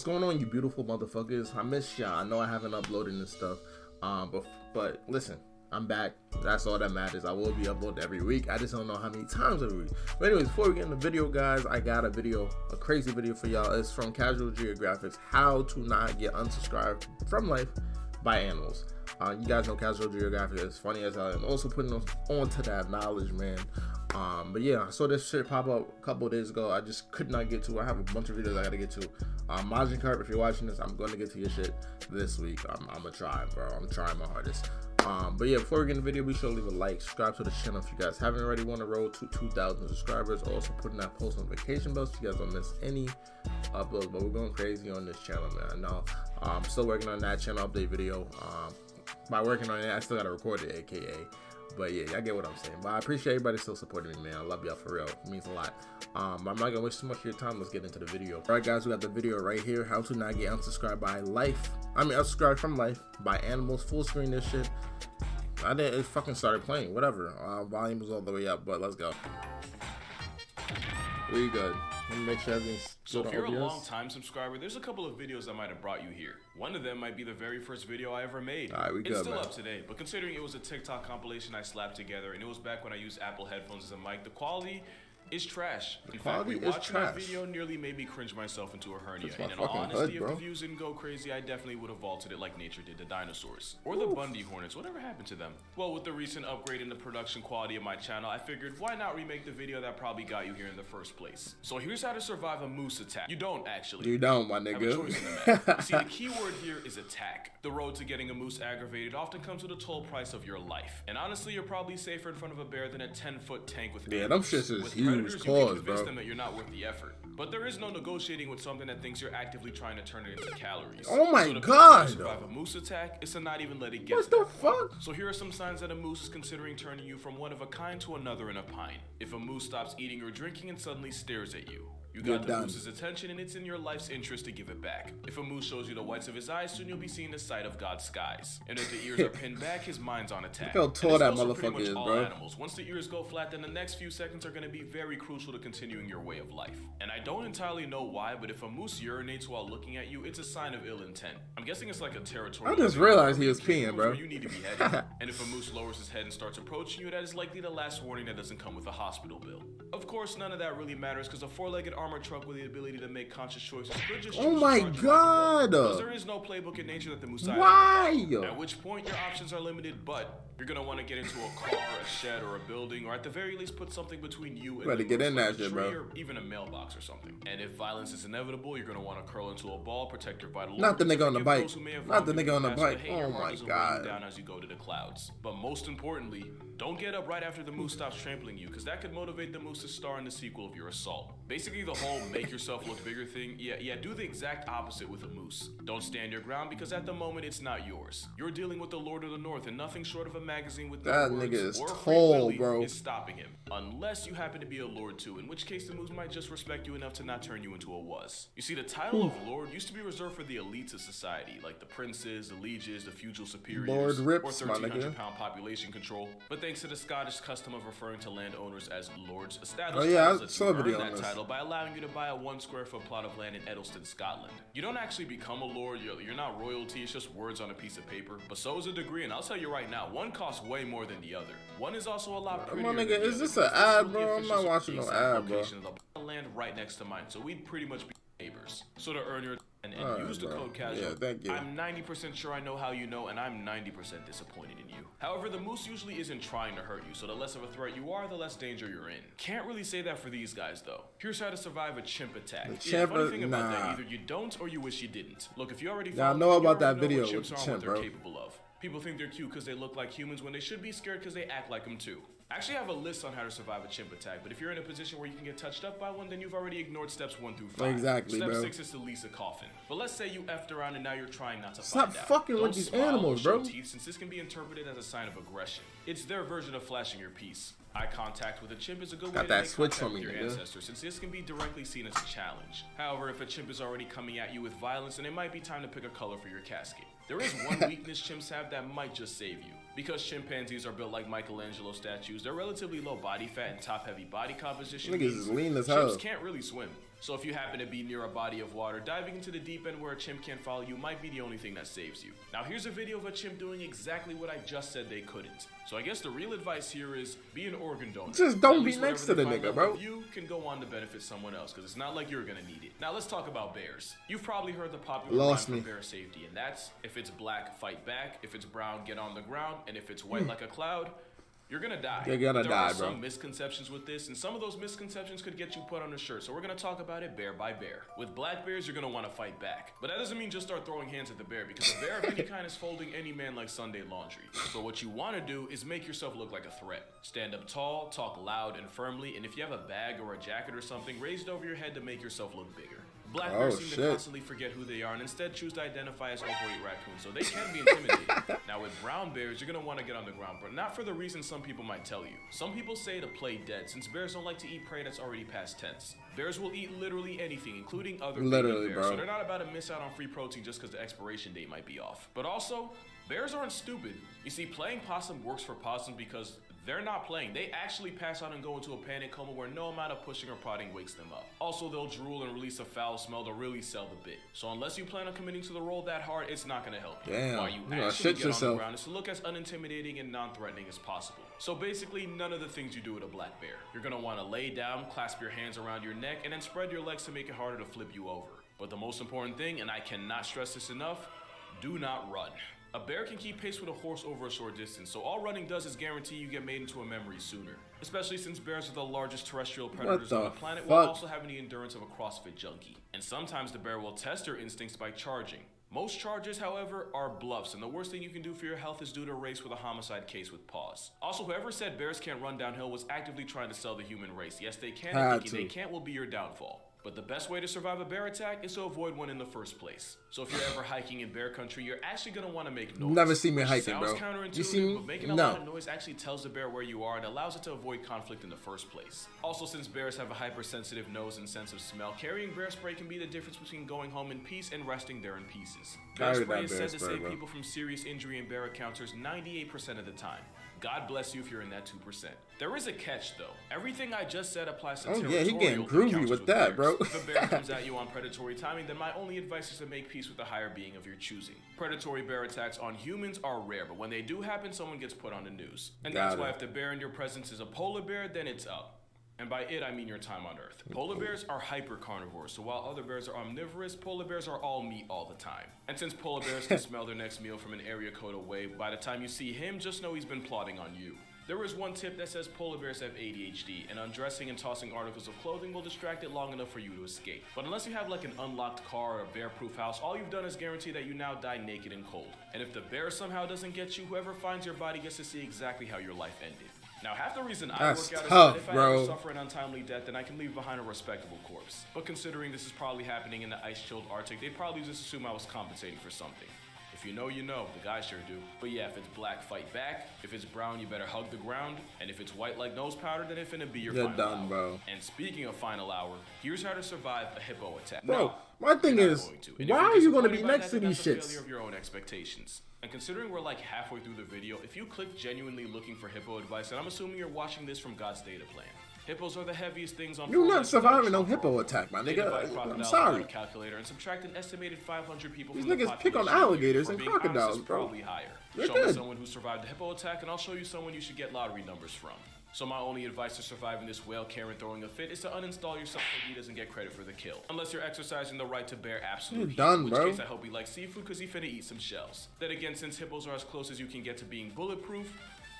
going on, you beautiful motherfuckers? I miss y'all. I know I haven't uploaded this stuff, but listen, I'm back. That's all that matters. I will be uploading every week. I just don't know how many times every week. But anyways, before we get in the video, guys, I got a crazy video for y'all. It's from Geographic, how to not get unsubscribed from life by animals. You guys know Casual Geographic is funny as hell, and also putting on to that knowledge, man. But yeah, I saw this shit pop up a couple of days ago. I just could not get to. I have a bunch of videos I gotta get to. Majin Carp, if you're watching this, I'm gonna get to your shit this week. I'm gonna try, bro. I'm trying my hardest. But yeah, before we get in the video, be sure to leave a like, subscribe to the channel if you guys haven't already. Want to roll to 2,000 subscribers. Also put in that post notification bell so you guys don't miss any uploads. But we're going crazy on this channel, man. I know. I'm still working on that channel update video. By working on it, I still gotta record it, aka. But yeah, I get what I'm saying. But I appreciate everybody still supporting me, man. I love y'all for real. It means a lot. I'm not gonna waste too much of your time. Let's get into the video. All right, guys, we got the video right here. How to not get unsubscribed by life. unsubscribed from life by animals. Full screen this shit. It fucking started playing. Whatever. Volume was all the way up, but let's go. We good. Let me make sure everything's So if you're a long-time subscriber, there's a couple of videos that might have brought you here. One of them might be the very first video I ever made. All right, we good, it's still man. Up today, but considering it was a TikTok compilation I slapped together, and it was back when I used Apple headphones as a mic, the quality is trash. In fact, rewatching that video nearly made me cringe myself into a hernia. And in all honesty, if the views didn't go crazy, I definitely would have vaulted it like nature did the dinosaurs. Or the Bundy Hornets, whatever happened to them? Well, with the recent upgrade in the production quality of my channel, I figured why not remake the video that probably got you here in the first place. So here's how to survive a moose attack. You don't actually. You don't, my nigga. Have a choice in the matter. You see, the key word here is attack. The road to getting a moose aggravated often comes with a toll price of your life. And honestly, you're probably safer in front of a bear than a 10-foot tank with them shits is huge claws, bro. Them that you're not worth the effort. But there is no negotiating with something that thinks you're actively trying to turn it into calories. Oh my so god! To survive a moose attack, it's to not even let it get What the fuck? So here are some signs that a moose is considering turning you from one of a kind to another in a pine. If a moose stops eating or drinking and suddenly stares at you, you got the moose's attention, and it's in your life's interest to give it back. If a moose shows you the whites of his eyes, soon you'll be seeing the sight of God's skies. And if the ears are pinned back, his mind's on attack. Look how tall that motherfucker is, bro. Animals. Once the ears go flat, then the next few seconds are going to be very crucial to continuing your way of life. And I don't entirely know why, but if a moose urinates while looking at you, it's a sign of ill intent. I'm guessing it's like a territorial. I just realized he was peeing, bro. You need to be headed. And if a moose lowers his head and starts approaching you, that is likely the last warning that doesn't come with a hospital bill. Of course, none of that really matters because a four-legged armored truck with the ability to make conscious choices could just oh my god! Because there is no playbook in nature that the moose. Why? At which point your options are limited, but you're gonna want to get into a car, a shed, or a building, or at the very least put something between you and get in that shit, bro. Or even a mailbox or something. And if violence is inevitable, you're gonna want to curl into a ball, protect your vital. Not the nigga on the bike. Not the nigga on the bike. Oh my god! Down as you go to the clouds. But most importantly, don't get up right after the moose stops trampling you, because that could motivate the moose to star in the sequel of your assault. Basically, the whole make yourself look bigger thing. Yeah, do the exact opposite with a moose. Don't stand your ground because at the moment it's not yours. You're dealing with the Lord of the North, and nothing short of a magazine with that nigga is tall, bro. Is stopping him. Unless you happen to be a lord too, in which case the moose might just respect you enough to not turn you into a wuss. You see, the title of lord used to be reserved for the elites of society, like the princes, the lieges, the feudal superiors, Lord Wripz, or 1,300-pound population control. But thanks to the Scottish custom of referring to landowners as lords, established titles that you earn that title by allowing you to buy a 1 square foot plot of land in Edelston, Scotland. You don't actually become a lord, you're not royalty, it's just words on a piece of paper. But so is a degree, and I'll tell you right now, one costs way more than the other. One is also a lot prettier. My nigga, is this an ad, bro? I'm not watching no ad, bro. The land right next to mine, so we'd pretty much be neighbors. So to earn your and use the code casual. Yeah, thank you. I'm 90% sure I know how you know, and I'm 90% disappointed in you. However, the moose usually isn't trying to hurt you, so the less of a threat you are, the less danger you're in. Can't really say that for these guys, though. Here's how to survive a chimp attack. The funny thing about that, either you don't or you wish you didn't. Look, if you already I know about that video with the chimp, bro. Capable of. People think they're cute because they look like humans when they should be scared because they act like them too. I actually have a list on how to survive a chimp attack, but if you're in a position where you can get touched up by one, then you've already ignored steps 1 through 5. Exactly, Step bro. 6 is to lease a coffin. But let's say you effed around and now you're trying not to Stop find out. fucking with these animals, bro. Teeth, since this can be interpreted as a sign of aggression. It's their version of flashing your piece. Eye contact with a chimp is a good way to make contact with your ancestors, since this can be directly seen as a challenge. However, if a chimp is already coming at you with violence, then it might be time to pick a color for your casket. There is one weakness chimps have that might just save you. Because chimpanzees are built like Michelangelo statues, they're relatively low body fat and top-heavy body composition. Niggas is lean as hell. Chimps can't really swim. So if you happen to be near a body of water, diving into the deep end where a chimp can't follow you might be the only thing that saves you. Now here's a video of a chimp doing exactly what I just said they couldn't. So I guess the real advice here is be an organ donor. Just don't be next to the nigga, bro. You can go on to benefit someone else, because it's not like you're gonna need it. Now let's talk about bears. You've probably heard the popular line for bear safety, and that's if it's black, fight back, if it's brown, get on the ground, and if it's white like a cloud, you're gonna die. You're gonna die, bro. There are some misconceptions with this, and some of those misconceptions could get you put on a shirt. So we're gonna talk about it bear by bear. With black bears, you're gonna want to fight back, but that doesn't mean just start throwing hands at the bear, because a bear of any kind is folding any man like Sunday laundry. So what you want to do is make yourself look like a threat. Stand up tall, talk loud and firmly, and if you have a bag or a jacket or something, raise it over your head to make yourself look bigger. Black bears seem to constantly forget who they are and instead choose to identify as overweight raccoons, so they can be intimidating. Now with brown bears, you're going to want to get on the ground, but not for the reason some people might tell you. Some people say to play dead, since bears don't like to eat prey that's already past tense. Bears will eat literally anything, including other bears, bro. So they're not about to miss out on free protein just because the expiration date might be off. But also, bears aren't stupid. You see, playing possum works for possums because they're not playing. They actually pass out and go into a panic coma where no amount of pushing or prodding wakes them up. Also, they'll drool and release a foul smell to really sell the bit. So unless you plan on committing to the role that hard, it's not gonna help you. Damn, While you actually get on the ground is to look as unintimidating and non-threatening as possible. So basically, none of the things you do with a black bear. You're gonna wanna lay down, clasp your hands around your neck, and then spread your legs to make it harder to flip you over. But the most important thing, and I cannot stress this enough, do not run. A bear can keep pace with a horse over a short distance, so all running does is guarantee you get made into a memory sooner. Especially since bears are the largest terrestrial predators on the planet while also having the endurance of a CrossFit junkie. And sometimes the bear will test their instincts by charging. Most charges, however, are bluffs, and the worst thing you can do for your health is do to a race with a homicide case with paws. Also, whoever said bears can't run downhill was actively trying to sell the human race. Yes, they can, and thinking they can't will be your downfall. But the best way to survive a bear attack is to avoid one in the first place. So if you're ever hiking in bear country, you're actually going to want to make noise. Never see me hiking, bro. Sounds counterintuitive, you see me? But making a lot of noise actually tells the bear where you are and allows it to avoid conflict in the first place. Also, since bears have a hypersensitive nose and sense of smell, carrying bear spray can be the difference between going home in peace and resting there in pieces. Bear spray is said to save people from serious injury in bear encounters 98% of the time. God bless you if you're in that 2%. There is a catch, though. Everything I just said applies to territorial he getting groovy with that, bears. If a bear comes at you on predatory timing, then my only advice is to make peace with the higher being of your choosing. Predatory bear attacks on humans are rare, but when they do happen, someone gets put on the news. And that's why if the bear in your presence is a polar bear, then it's up. And by it, I mean your time on Earth. Polar bears are hyper carnivores, so while other bears are omnivorous, polar bears are all meat all the time. And since polar bears can smell their next meal from an area code away, by the time you see him, just know he's been plotting on you. There is one tip that says polar bears have ADHD, and undressing and tossing articles of clothing will distract it long enough for you to escape. But unless you have like an unlocked car or a bear-proof house, all you've done is guarantee that you now die naked and cold. And if the bear somehow doesn't get you, whoever finds your body gets to see exactly how your life ended. Now, half the reason I work out is that if I ever suffer an untimely death, then I can leave behind a respectable corpse. But considering this is probably happening in the ice-chilled Arctic, they'd probably just assume I was compensating for something. If you know, you know. The guys sure do. But yeah, if it's black, fight back. If it's brown, you better hug the ground. And if it's white like nose powder, then it's finna be your final hour. Bro. And speaking of final hour, here's how to survive a hippo attack. Bro, my thing is, why are you going to be next to these shits? Failure of your own expectations. And considering we're like halfway through the video, if you click genuinely looking for hippo advice, then I'm assuming you're watching this from God's data plan. Hippos are the heaviest things on. You're not surviving no hippo attack, my nigga. I'm sorry. Calculator and subtract an estimated 500 people. These niggas pick on alligators and crocodiles, bro. Probably higher. Show me someone who survived a hippo attack, and I'll show you someone you should get lottery numbers from. So my only advice to surviving this whale Karen throwing a fit is to uninstall yourself so he doesn't get credit for the kill. Unless you're exercising the right to bear absolute heat, in which case I hope he likes seafood because he finna eat some shells. Then again, since hippos are as close as you can get to being bulletproof,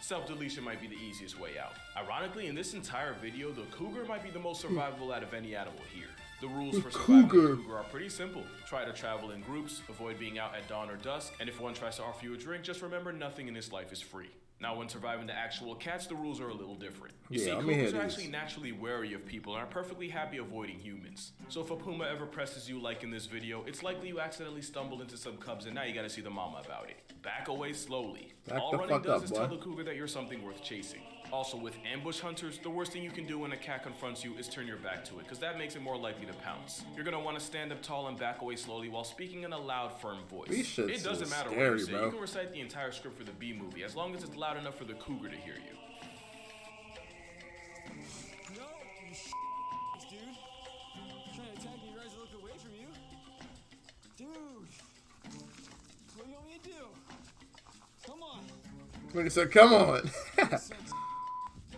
self-deletion might be the easiest way out. Ironically, in this entire video, the cougar might be the most survivable out of any animal here. The rules for surviving a cougar are pretty simple. Try to travel in groups, avoid being out at dawn or dusk, and if one tries to offer you a drink, just remember nothing in this life is free. Now, when surviving the actual cats, the rules are a little different. You see, cougars are actually naturally wary of people and are perfectly happy avoiding humans. So if a puma ever presses you like in this video, it's likely you accidentally stumbled into some cubs and now you gotta see the mama about it. Back away slowly. All running does is tell the cougar that you're something worth chasing. Also, with ambush hunters, the worst thing you can do when a cat confronts you is turn your back to it, because that makes it more likely to pounce. You're gonna want to stand up tall and back away slowly while speaking in a loud, firm voice. It doesn't matter what you say. You can recite the entire script for the B movie, as long as it's loud enough for the cougar to hear you. No, you dude. I'm trying you do? Come on. Nigga said, come on.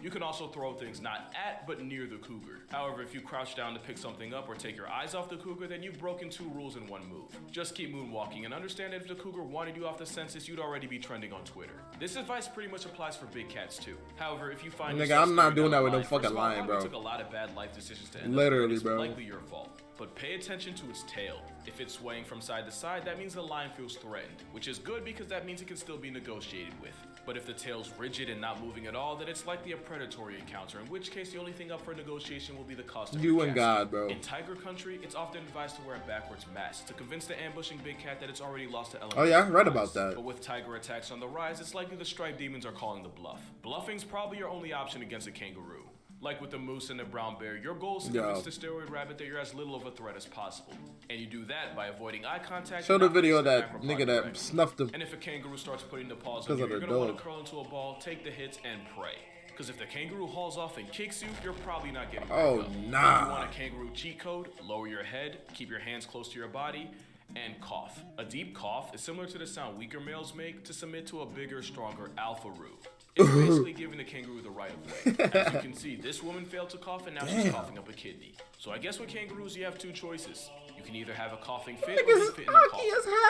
You can also throw things not at, but near the cougar. However, if you crouch down to pick something up or take your eyes off the cougar, then you've broken 2 rules in 1 move. Just keep moonwalking and understand that if the cougar wanted you off the census, you'd already be trending on Twitter. This advice pretty much applies for big cats too. However, if you find nigga, I'm not doing that with no fucking lion, bro. Took a lot of bad life decisions to end literally, up bro. Likely your fault. But pay attention to its tail. If it's swaying from side to side, that means the lion feels threatened, which is good because that means it can still be negotiated with. But if the tail's rigid and not moving at all, then it's likely a predatory encounter, in which case the only thing up for negotiation will be the cost of you your and casket. God, bro. In tiger country, it's often advised to wear a backwards mask to convince the ambushing big cat that it's already lost to elements. Oh yeah, I read about that. But with tiger attacks on the rise, it's likely the striped demons are calling the bluff. Bluffing's probably your only option against a kangaroo. Like with the moose and the brown bear, your goal is to convince the steroid rabbit that you're as little of a threat as possible. And you do that by avoiding eye contact. Show the video of that nigga that snuffed him. And if a kangaroo starts putting the paws on you, you're going to want to curl into a ball, take the hits, and pray. Because if the kangaroo hauls off and kicks you, you're probably not getting back up. Nah. If you want a kangaroo cheat code, lower your head, keep your hands close to your body, and cough. A deep cough is similar to the sound weaker males make to submit to a bigger, stronger alpha-roo. It's basically giving the kangaroo the right of way. As you can see, this woman failed to cough and now she's coughing up a kidney. So I guess with kangaroos, you have 2 choices. You can either have a coughing fit or you fit in a cough.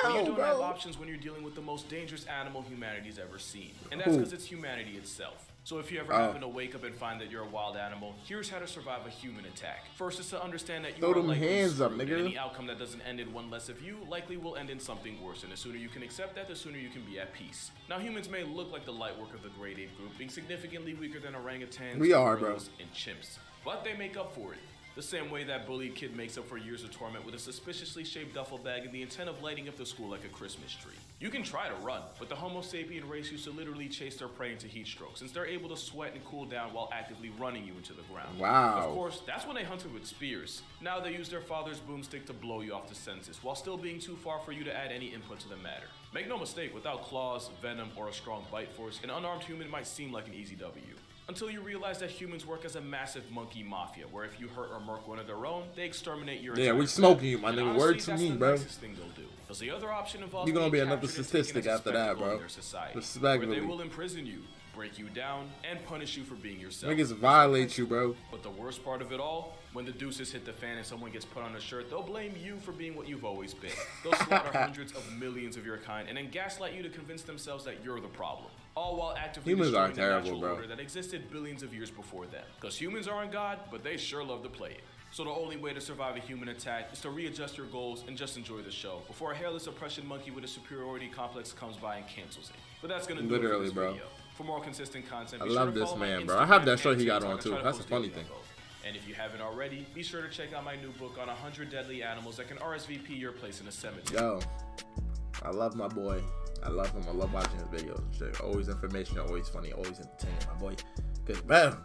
But you don't have options when you're dealing with the most dangerous animal humanity's ever seen. And that's because it's humanity itself. So if you ever happen to wake up and find that you're a wild animal, here's how to survive a human attack. First is to understand that you are likely hands up, screwed, nigga. and any outcome that doesn't end in one less of you likely will end in something worse. And the sooner you can accept that, the sooner you can be at peace. Now humans may look like the light work of the great ape group, being significantly weaker than orangutans, gorillas, and chimps. But they make up for it. The same way that bullied kid makes up for years of torment with a suspiciously shaped duffel bag and the intent of lighting up the school like a Christmas tree. You can try to run, but the Homo sapien race used to literally chase their prey into heat stroke, since they're able to sweat and cool down while actively running you into the ground. Wow. Of course, that's when they hunted with spears. Now they use their father's boomstick to blow you off the census, while still being too far for you to add any input to the matter. Make no mistake, without claws, venom, or a strong bite force, an unarmed human might seem like an easy W. Until you realize that humans work as a massive monkey mafia, where if you hurt or murk one of their own, they exterminate your entire we smoking you, my and nigga. honestly, Word to me, bro. That's the nicest thing they'll do. Because the other option involves You're gonna be being another captured and statistic taken as a after that, spectacle bro. in their society, Respectfully. where they will imprison you, break you down, and punish you for being yourself. Niggas violate you, bro. But the worst part of it all, when the deuces hit the fan and someone gets put on a shirt, they'll blame you for being what you've always been. They'll slaughter hundreds of millions of your kind and then gaslight you to convince themselves that you're the problem. All while actively destroying the natural order that existed billions of years before them. Because humans aren't God, but they sure love to play it. So the only way to survive a human attack is to readjust your goals and just enjoy the show before a hairless oppression monkey with a superiority complex comes by and cancels it. But that's gonna do it for this video. For more consistent content, I love this man, bro. I have that shirt he got on too. That's a funny thing. And if you haven't already, be sure to check out my new book on 100 deadly animals that can RSVP your place in a cemetery. Yo, I love my boy. I love him. I love watching his videos and shit. Always information, always funny, always entertaining, my boy. Cause man,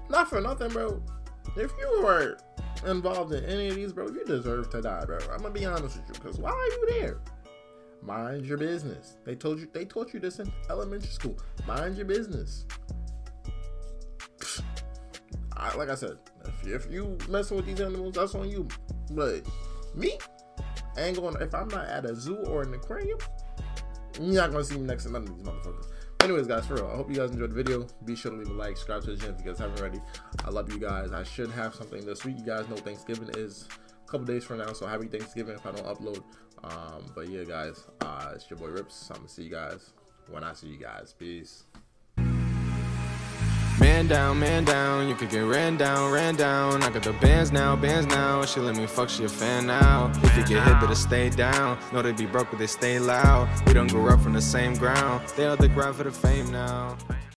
not for nothing, bro. If you were involved in any of these, bro, you deserve to die, bro. I'm gonna be honest with you. Cause why are you there? Mind your business. They taught you this in elementary school. Mind your business. Like I said, if you messing with these animals, that's on you. But me, I ain't going. If I'm not at a zoo or an aquarium, you're not gonna see me next to none of these motherfuckers. Anyways, guys, for real, I hope you guys enjoyed the video. Be sure to leave a like, subscribe to the channel if you guys haven't already. I love you guys. I should have something this week. You guys know Thanksgiving is a couple days from now, so happy Thanksgiving if I don't upload. But yeah, guys, it's your boy Wripz. I'm gonna see you guys when I see you guys. Peace. Man down, you could get ran down. I got the bands now. She let me fuck, she a fan now. If you get hit, better stay down. Know they be broke, but they stay loud. We don't grow up from the same ground. They on the ground for the fame now.